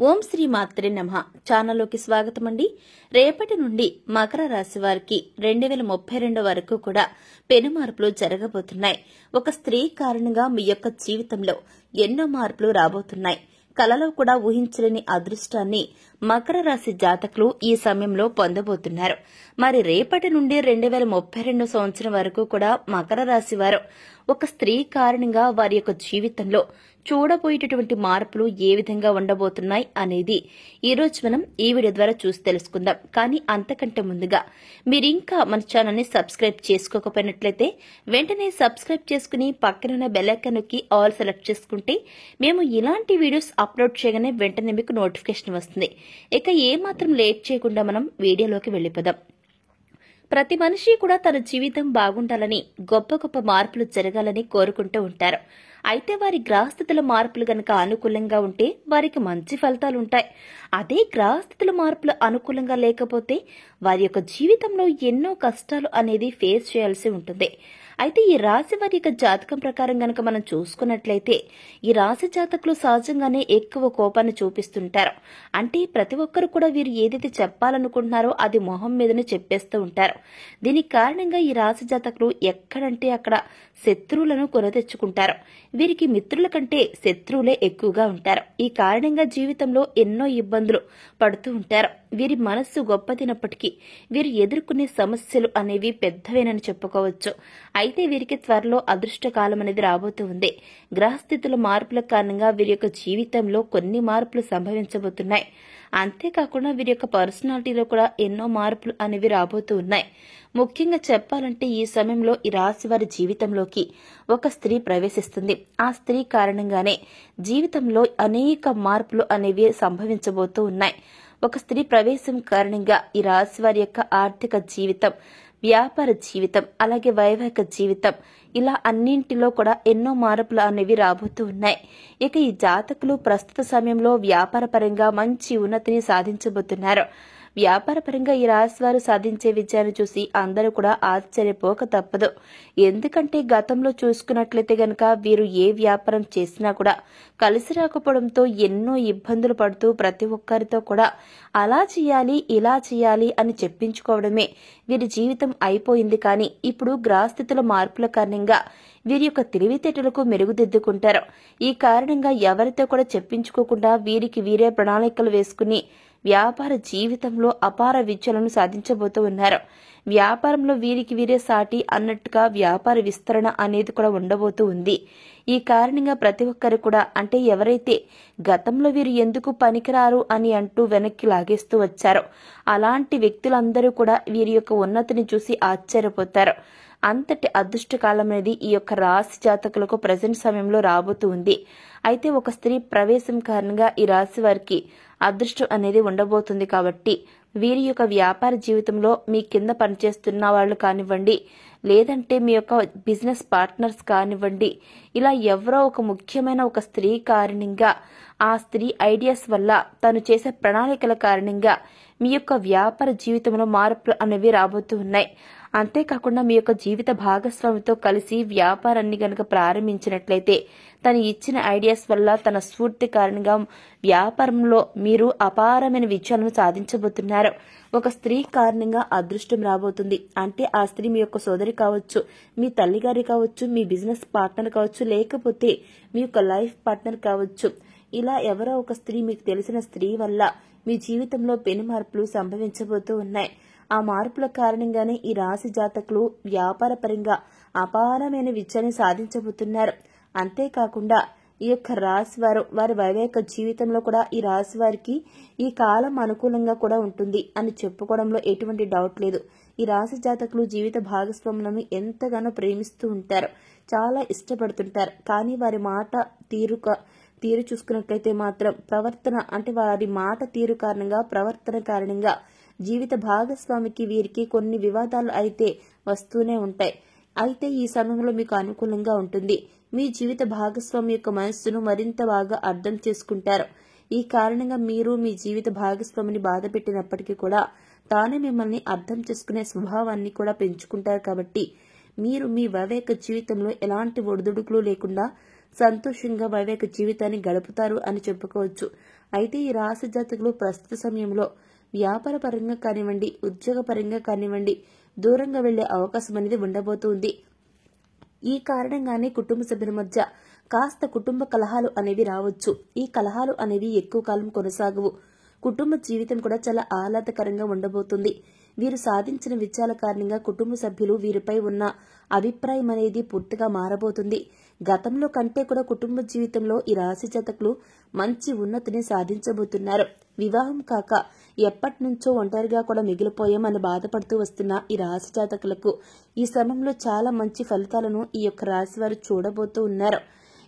ఓం శ్రీ మాత్రే నమః ఛానల్లోకి స్వాగతం అండి. రేపటి నుండి మకర రాశి వారికి 2032 వరకు కూడా పెను మార్పులు జరగబోతున్నాయి. ఒక స్త్రీ కారణంగా మీ యొక్క జీవితంలో ఎన్నో మార్పులు రాబోతున్నాయి. కలలో కూడా ఊహించలేని అదృష్టాన్ని మకర రాశి జాతకులు ఈ సమయంలో పొందబోతున్నారు. మరి రేపటి నుండి 2032 సంవత్సరం వరకు కూడా మకర రాశి వారు ఒక స్త్రీ కారణంగా వారి యొక్క జీవితంలో చూడబోయేటటువంటి మార్పులు ఏ విధంగా ఉండబోతున్నాయి అనేది ఈ రోజు మనం ఈ వీడియో ద్వారా చూసి తెలుసుకుందాం. కానీ అంతకంటే ముందుగా మీరింకా మన ఛానల్ ని సబ్స్క్రైబ్ చేసుకోకపోయినట్లయితే వెంటనే సబ్స్క్రైబ్ చేసుకుని పక్కనున్న బెల్ ఐకాన్ నొక్కి ఆల్ సెలెక్ట్ చేసుకుంటే మేము ఇలాంటి వీడియోస్ అప్లోడ్ చేయగానే వెంటనే మీకు నోటిఫికేషన్ వస్తుంది. ఇక ఏమాత్రం లేట్ చేయకుండా మనం వీడియోలోకి వెళ్లిపోదాం. ప్రతి మనిషి కూడా తన జీవితం బాగుండాలని గొప్ప గొప్ప మార్పులు జరగాలని కోరుకుంటూ ఉంటారు. అయితే వారి గ్రహస్థితుల మార్పులు గనక అనుకూలంగా ఉంటే వారికి మంచి ఫలితాలుంటాయి. అదే గ్రహస్థితుల మార్పులు అనుకూలంగా లేకపోతే వారి యొక్క జీవితంలో ఎన్నో కష్టాలు అనేది ఫేస్ చేయాల్సి ఉంటుంది. అయితే ఈ రాశి వారి యొక్క జాతకం ప్రకారం గనక మనం చూసుకున్నట్లయితే ఈ రాశి జాతకులు సహజంగానే ఎక్కువ కోపాన్ని చూపిస్తుంటారు. అంటే ప్రతి ఒక్కరు కూడా వీరు ఏదైతే చెప్పాలనుకుంటున్నారో అది మొహం మీదనే చెప్పేస్తూ ఉంటారు. దీనికి కారణంగా ఈ రాశి జాతకులు ఎక్కడంటే అక్కడ శత్రువులను కొని తెచ్చుకుంటారు. వీరికి మిత్రుల కంటే శత్రువులే ఎక్కువగా ఉంటారు. ఈ కారణంగా జీవితంలో ఎన్నో ఇబ్బందులు పడుతూ ఉంటారు. వీరి మనస్సు గొప్పదినప్పటికీ వీరు ఎదుర్కొనే సమస్యలు అనేవి పెద్దవేనని చెప్పుకోవచ్చు. అయితే వీరికి త్వరలో అదృష్టకాలం అనేది రాబోతూ ఉంది. గ్రహస్థితుల మార్పుల కారణంగా వీరి యొక్క జీవితంలో కొన్ని మార్పులు సంభవించబోతున్నాయి. అంతేకాకుండా వీరి యొక్క పర్సనాలిటీలో కూడా ఎన్నో మార్పులు అనేవి రాబోతూ ఉన్నాయి. ముఖ్యంగా చెప్పాలంటే ఈ సమయంలో ఈ రాశి వారి జీవితంలోకి ఒక స్త్రీ ప్రవేశిస్తుంది. ఆ స్త్రీ కారణంగానే జీవితంలో అనేక మార్పులు అనేవి సంభవించబోతూ ఉన్నాయి. ఒక స్త్రీ ప్రవేశం కారణంగా ఈ రాశి వారి యొక్క ఆర్థిక జీవితం, వ్యాపార జీవితం, అలాగే వైవాహిక జీవితం ఇలా అన్నింటిలో కూడా ఎన్నో మార్పులు అనేవి రాబోతూ ఉన్నాయి. ఇక ఈ జాతకులు ప్రస్తుత సమయంలో వ్యాపార పరంగా మంచి ఉన్నతిని సాధించబోతున్నారు. వ్యాపార పరంగా ఈ రాశి వారు సాధించే విజయాన్ని చూసి అందరూ కూడా ఆశ్చర్యపోక తప్పదు. ఎందుకంటే గతంలో చూసుకున్నట్లయితే గనక వీరు ఏ వ్యాపారం చేసినా కూడా కలిసి రాకపోవడంతో ఎన్నో ఇబ్బందులు పడుతూ ప్రతి ఒక్కరితో కూడా అలా చేయాలి ఇలా చేయాలి అని చెప్పించుకోవడమే వీరి జీవితం అయిపోయింది. కానీ ఇప్పుడు గ్రహస్థితుల మార్పుల కారణంగా వీరి యొక్క తెలివితేటలకు మెరుగుదిద్దుకుంటారు. ఈ కారణంగా ఎవరితో కూడా చెప్పించుకోకుండా వీరికి వీరే ప్రణాళికలు వేసుకుని వ్యాపార జీవితంలో అపార విజయాలను సాధించబోతూ ఉన్నారు. వ్యాపారంలో వీరికి వీరే సాటి అన్నట్టుగా వ్యాపార విస్తరణ అనేది కూడా ఉండబోతూ ఉంది. ఈ కారణంగా ప్రతి ఒక్కరు కూడా అంటే ఎవరైతే గతంలో వీరు ఎందుకు పనికిరారు అని అంటూ వెనక్కి లాగేస్తూ వచ్చారో అలాంటి వ్యక్తులందరూ కూడా వీరి యొక్క ఉన్నతిని చూసి ఆశ్చర్యపోతారు. అంతటి అదృష్టకాలం అనేది ఈ యొక్క రాశి జాతకులకు ప్రజెంట్ సమయంలో రాబోతూ ఉంది. అయితే ఒక స్త్రీ ప్రవేశం కారణంగా ఈ రాశి వారికి అదృష్టం అనేది ఉండబోతుంది. కాబట్టి వీరి యొక్క వ్యాపార జీవితంలో మీ కింద పనిచేస్తున్న వాళ్ళు కానివ్వండి, లేదంటే మీ యొక్క బిజినెస్ పార్ట్నర్స్ కానివ్వండి, ఇలా ఎవరో ఒక ముఖ్యమైన ఒక స్త్రీ కారణంగా ఆ స్త్రీ ఐడియాస్ వల్ల తను చేసే ప్రణాళికల కారణంగా మీ యొక్క వ్యాపార జీవితంలో మార్పులు అనేవి రాబోతూ ఉన్నాయి. అంతేకాకుండా మీ యొక్క జీవిత భాగస్వామితో కలిసి వ్యాపారాన్ని గనక ప్రారంభించినట్లయితే తను ఇచ్చిన ఐడియాస్ వల్ల తన స్ఫూర్తి కారణంగా వ్యాపారంలో మీరు అపారమైన విజయాలను సాధించబోతున్నారు. ఒక స్త్రీ కారణంగా అదృష్టం రాబోతుంది. అంటే ఆ స్త్రీ మీ యొక్క సోదరి కావచ్చు, మీ తల్లిగారి కావచ్చు, మీ బిజినెస్ పార్ట్నర్ కావచ్చు, లేకపోతే మీ యొక్క లైఫ్ పార్ట్నర్ కావచ్చు. ఇలా ఎవరో ఒక స్త్రీ, మీకు తెలిసిన స్త్రీ వల్ల మీ జీవితంలో పెను మార్పులు సంభవించబోతూ ఉన్నాయి. ఆ మార్పుల కారణంగానే ఈ రాశి జాతకులు వ్యాపార పరంగా అపారమైన విజయాన్ని సాధించబోతున్నారు. అంతేకాకుండా ఈ యొక్క రాశి వారు వారి వైవాహిక జీవితంలో కూడా ఈ రాశి వారికి ఈ కాలం అనుకూలంగా కూడా ఉంటుంది అని చెప్పుకోవడంలో ఎటువంటి డౌట్ లేదు. ఈ రాశి జాతకులు జీవిత భాగస్వాములను ఎంతగానో ప్రేమిస్తూ ఉంటారు, చాలా ఇష్టపడుతుంటారు. కానీ వారి మాట తీరు చూసుకున్నట్లయితే మాత్రం ప్రవర్తన అంటే వారి మాట తీరు కారణంగా ప్రవర్తన కారణంగా జీవిత భాగస్వామికి వీరికి కొన్ని వివాదాలు అయితే వస్తూనే ఉంటాయి. అయితే ఈ సమయంలో మీకు అనుకూలంగా ఉంటుంది. మీ జీవిత భాగస్వామి యొక్క మనస్సును మరింత బాగా అర్థం చేసుకుంటారు. ఈ కారణంగా మీరు మీ జీవిత భాగస్వామిని బాధ పెట్టినప్పటికీ కూడా తానే మిమ్మల్ని అర్థం చేసుకునే స్వభావాన్ని కూడా పెంచుకుంటారు. కాబట్టి మీరు మీ వైవాహిక జీవితంలో ఎలాంటి ఒడిదుడుకులు లేకుండా సంతోషంగా వైవాహిక జీవితాన్ని గడుపుతారు అని చెప్పుకోవచ్చు. అయితే ఈ రాశి జాతకులు ప్రస్తుత సమయంలో వ్యాపార పరంగా కానివ్వండి, ఉద్యోగ పరంగా కానివ్వండి, దూరంగా వెళ్లే అవకాశం అనేది ఉండబోతుంది. ఈ కారణంగానే కుటుంబ సభ్యుల మధ్య కాస్త కుటుంబ కలహాలు అనేవి రావచ్చు. ఈ కలహాలు అనేవి ఎక్కువ కాలం కొనసాగవు. కుటుంబ జీవితం కూడా చాలా ఆహ్లాదకరంగా ఉండబోతుంది. వీరు సాధించిన విజయాల కారణంగా కుటుంబ సభ్యులు వీరిపై ఉన్న అభిప్రాయం అనేది పూర్తిగా మారబోతుంది. గతంలో కంటే కూడా కుటుంబ జీవితంలో ఈ రాశి జాతకులు మంచి ఉన్నతిని సాధించబోతున్నారు. వివాహం కాక ఎప్పటి నుంచో ఒంటరిగా కూడా మిగిలిపోయామని బాధపడుతూ వస్తున్న ఈ రాశి జాతకులకు ఈ సమయంలో చాలా మంచి ఫలితాలను ఈ యొక్క రాశి వారు చూడబోతూ ఉన్నారు.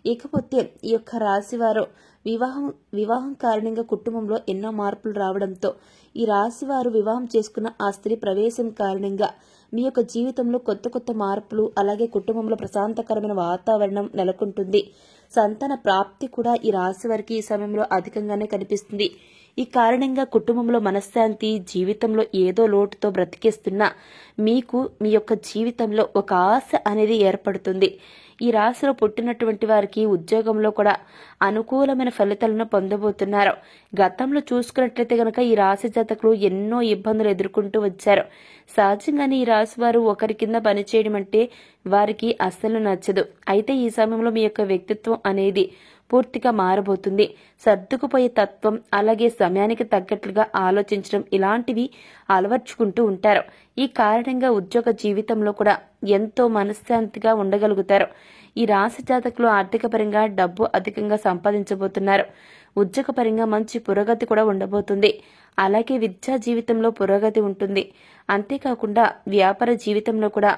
ఇకపోతే ఈ యొక్క రాశి వారు వివాహం కారణంగా కుటుంబంలో ఎన్నో మార్పులు రావడంతో ఈ రాశి వారు వివాహం చేసుకున్న ఆ స్త్రీ ప్రవేశం కారణంగా మీ యొక్క జీవితంలో కొత్త కొత్త మార్పులు, అలాగే కుటుంబంలో ప్రశాంతకరమైన వాతావరణం నెలకొంటుంది. సంతాన ప్రాప్తి కూడా ఈ రాశి వారికి ఈ సమయంలో అధికంగానే కనిపిస్తుంది. ఈ కారణంగా కుటుంబంలో మనశ్శాంతి, జీవితంలో ఏదో లోటుతో బ్రతికేస్తున్న మీకు మీ యొక్క జీవితంలో ఒక ఆశ అనేది ఏర్పడుతుంది. ఈ రాశిలో పుట్టినటువంటి వారికి ఉద్యోగంలో కూడా అనుకూలమైన ఫలితాలను పొందబోతున్నారు. గతంలో చూసుకున్నట్లయితే గనక ఈ రాశి జాతకులు ఎన్నో ఇబ్బందులు ఎదుర్కొంటూ వచ్చారు. సహజంగానే ఈ రాశి వారు ఒకరి కింద పనిచేయడం అంటే వారికి అస్సలు నచ్చదు. అయితే ఈ సమయంలో మీ యొక్క వ్యక్తిత్వం అనేది పూర్తిగా మారబోతుంది. సర్దుకుపోయే తత్వం, అలాగే సమయానికి తగ్గట్లుగా ఆలోచించడం ఇలాంటివి అలవర్చుకుంటూ ఉంటారు. ఈ కారణంగా ఉద్యోగ జీవితంలో కూడా ఎంతో మనశ్శాంతిగా ఉండగలుగుతారు. ఈ రాశి జాతకులు ఆర్థిక పరంగా డబ్బు అధికంగా సంపాదించబోతున్నారు. ఉద్యోగ పరంగా మంచి పురోగతి కూడా ఉండబోతుంది. అలాగే విద్యా జీవితంలో పురోగతి ఉంటుంది. అంతేకాకుండా వ్యాపార జీవితంలో కూడా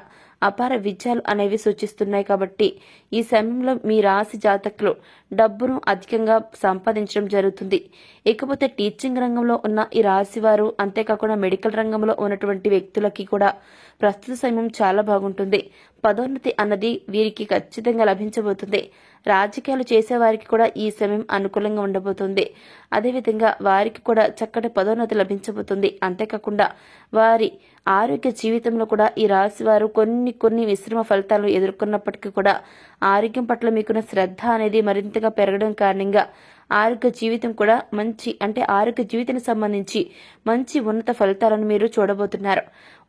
అపార విజయాలు అనేవి సూచిస్తున్నాయి. కాబట్టి ఈ సమయంలో మీ రాశి జాతకులు డబ్బును అధికంగా సంపాదించడం జరుగుతుంది. ఇకపోతే టీచింగ్ రంగంలో ఉన్న ఈ రాశి వారు, అంతేకాకుండా మెడికల్ రంగంలో ఉన్నటువంటి వ్యక్తులకి కూడా ప్రస్తుత సమయం చాలా బాగుంటుంది. పదోన్నతి అన్నది వీరికి ఖచ్చితంగా లభించబోతుంది. రాజకీయాలు చేసేవారికి కూడా ఈ సమయం అనుకూలంగా ఉండబోతుంది. అదేవిధంగా వారికి కూడా చక్కటి పదోన్నతి లభించబోతుంది. అంతేకాకుండా వారి ఆరోగ్య జీవితంలో కూడా ఈ రాశి వారు కొన్ని మిశ్రమ ఫలితాలను ఎదుర్కొన్నప్పటికీ కూడా ఆరోగ్యం పట్ల మీకున్న శ్రద్ధ అనేది మరింతగా పెరగడం కారణంగా ఆరోగ్య జీవితం కూడా ఆరోగ్య జీవితానికి సంబంధించి మంచి ఉన్నత ఫలితాలను మీరు చూడబోతున్నారు.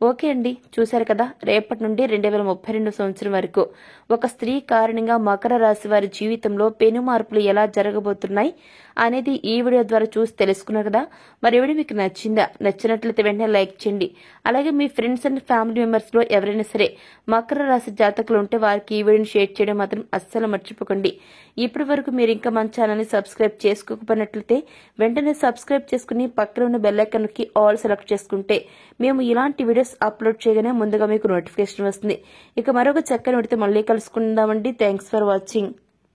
ఓకే అండి, చూశారు కదా, రేపటి నుండి 2032 సంవత్సరం వరకు ఒక స్త్రీ కారణంగా మకర రాశి వారి జీవితంలో పెను మార్పులు ఎలా జరగబోతున్నాయి అనేది ఈ వీడియో ద్వారా చూసి తెలుసుకున్నారు కదా. మరి వీడియో మీకు నచ్చిందా? నచ్చినట్లయితే వెంటనే లైక్ చేయండి. అలాగే మీ ఫ్రెండ్స్ అండ్ ఫ్యామిలీ మెంబర్స్ లో ఎవరైనా సరే మకర రాశి జాతకులు ఉంటే వారికి ఈ వీడియోని షేర్ చేయడం మాత్రం అస్సలు మర్చిపోకండి. ఇప్పటి వరకు మీరు ఇంకా మన ఛానల్ ని సబ్స్క్రైబ్ చేసుకోకపోయినట్లయితే వెంటనే సబ్స్క్రైబ్ చేసుకుని పక్కన ఉన్న బెల్ ఐకాన్ కి ఆల్ సెలెక్ట్ చేసుకుంటే మేము ఇలాంటి వీడియోస్ అప్లోడ్ చేయగానే ముందుగా మీకు నోటిఫికేషన్ వస్తుంది. ఇక మరొక చక్కని వీడియోతో మళ్ళీ కలుసుకుందామండి. Thanks for watching.